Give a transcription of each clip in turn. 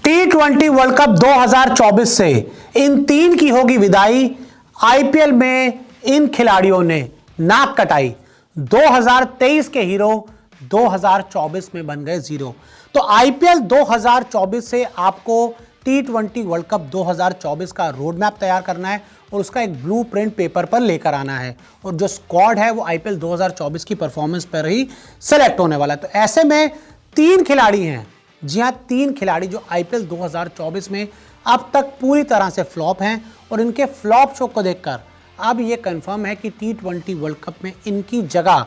T20 world cup 2024 से इन तीन की होगी विदाई। आईपीएल में इन खिलाड़ियों ने नाक कटाई। 2023 के हीरो 2024 में बन गए जीरो। तो आईपीएल 2024 से आपको T20 वर्ल्ड कप 2024 का रोड मैप तैयार करना है और उसका एक ब्लूप्रिंट पेपर पर लेकर आना है, और जो स्क्वाड है वो आईपीएल 2024 की परफॉर्मेंस पर ही सेलेक्ट होने वाला है। तो ऐसे में तीन खिलाड़ी हैं, जी हां, तीन खिलाड़ी जो आईपीएल 2024 में अब तक पूरी तरह से फ्लॉप हैं, और इनके फ्लॉप शो को देखकर अब ये कंफर्म है कि T20 वर्ल्ड कप में इनकी जगह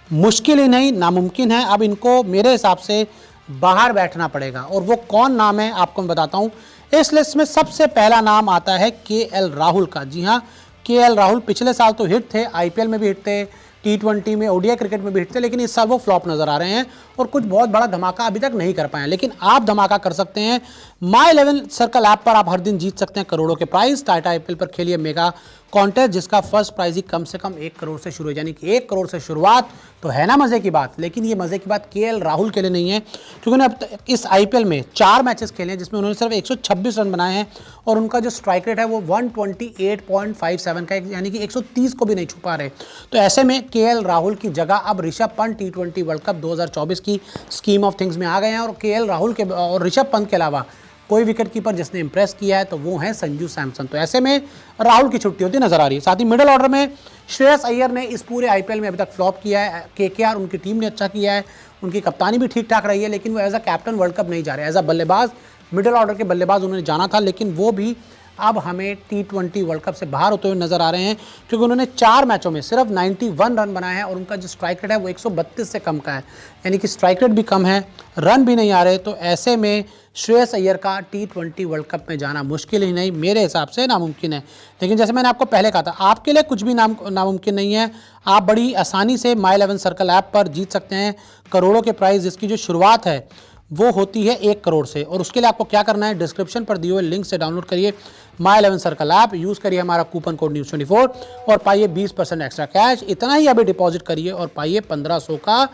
मुश्किल ही नहीं नामुमकिन है। अब इनको मेरे हिसाब से बाहर बैठना पड़ेगा, और वो कौन नाम है आपको मैं बताता हूं। इस लिस्ट में सबसे पहला नाम आता है केएल राहुल का। जी हां, केएल राहुल पिछले साल तो हिट थे, आईपीएल में भी हिट थे, T20 में, ओडीआई क्रिकेट में भी हिट थे, लेकिन इस साल वो फ्लॉप नजर आ रहे हैं और कुछ बहुत बड़ा धमाका अभी तक नहीं कर पाए हैं। लेकिन आप धमाका कर सकते हैं। माई 11 सर्कल ऐप पर आप हर दिन जीत सकते हैं करोड़ों के प्राइस। टाटा आईपीएल पर खेलिए मेगा कॉन्टेस्ट, जिसका फर्स्ट प्राइज ही कम से कम 1 करोड़ से शुरू है, यानी कि 1 करोड़ से शुरुआत। तो है ना मजे की बात। लेकिन ये मजे की बात केएल राहुल के लिए नहीं है, क्योंकि उन्होंने अब तक इस आईपीएल में 4 मैचेस खेले हैं जिसमें उन्होंने सिर्फ 126 रन बनाए हैं, और उनका जो स्ट्राइक रेट है वो 128.57 का, यानी कि 130 को भी नहीं छू पा रहे। तो ऐसे में केएल राहुल की जगह अब Rishabh Pant T20 world cup 2024 की स्कीम ऑफ थिंग्स में आ गए हैं, और केएल राहुल के और ऋषभ पंत के अलावा कोई विकेट कीपर जिसने इंप्रेस किया है तो वो है संजू सैमसन। तो ऐसे में राहुल की छुट्टी होती नजर आ रही है। साथ ही मिडिल ऑर्डर में श्रेयस अय्यर ने इस पूरे आईपीएल में अभी तक फ्लॉप किया है। केकेआर उनकी टीम ने अच्छा किया है, उनकी कप्तानी भी ठीक ठाक रही है, लेकिन वो as a captain world cup नहीं जा रहे। एज अ बल्लेबाज, मिडिल ऑर्डर के बल्लेबाज उन्होंने जाना था, लेकिन वो भी अब हमें T20 वर्ल्ड कप से बाहर होते हुए नजर आ रहे हैं, क्योंकि उन्होंने 4 मैचों में सिर्फ 91 रन बनाए हैं, और उनका जो स्ट्राइक रेट है वो 132 से कम का है, यानी कि स्ट्राइक रेट भी कम है, रन भी नहीं आ रहे। तो ऐसे में श्रेयस अय्यर का T20 वर्ल्ड कप में जाना मुश्किल ही नहीं, मेरे हिसाब से नामुमकिन है। लेकिन जैसे मैंने आपको पहले कहा था, आपके लिए कुछ भी नामुमकिन नहीं है। आप बड़ी आसानी से माई 11 सर्कल ऐप पर जीत सकते हैं करोड़ों के प्राइस, जिसकी जो शुरुआत है वो होती है 1 करोड़ से। और उसके लिए आपको क्या करना है, डिस्क्रिप्शन पर दिए हुए लिंक से डाउनलोड करिए माई 11 सर्कल ऐप, यूज़ करिए हमारा कूपन कोड न्यूज़24 और पाइए 20% एक्स्ट्रा कैश। इतना ही अभी डिपॉजिट करिए और पाइए 1500 का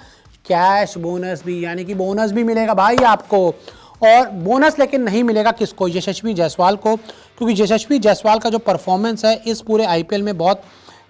कैश बोनस भी, यानी कि बोनस भी मिलेगा भाई आपको। और बोनस लेकिन नहीं मिलेगा किसको, यशस्वी जायसवाल को, क्योंकि यशस्वी जायसवाल का जो परफॉर्मेंस है इस पूरे आईपीएल में बहुत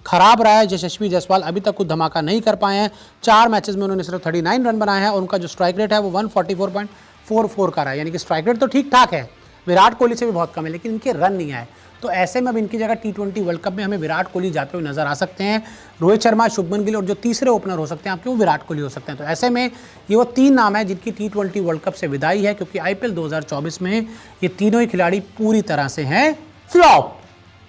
खराब रहा है। यशस्वी जायसवाल अभी तक कुछ धमाका नहीं कर पाए हैं। 4 मैचेस में उन्होंने सिर्फ 39 रन बनाए हैं, और उनका जो स्ट्राइक रेट है वो 144.44 का रहा है, यानी कि स्ट्राइक रेट तो ठीक ठाक है, विराट कोहली से भी बहुत कम है, लेकिन इनके रन नहीं आए। तो ऐसे में अब इनकी जगह T20 वर्ल्ड कप में हमें विराट कोहली जाते हुए नजर आ सकते हैं। रोहित शर्मा, शुभमन गिल, और जो तीसरे ओपनर हो सकते हैं आपके वो विराट कोहली हो सकते हैं। तो ऐसे में ये वो 3 नाम है जिनकी T20 वर्ल्ड कप से विदाई है, क्योंकि आईपीएल 2024 में ये तीनों ही खिलाड़ी पूरी तरह से हैं फ्लॉप।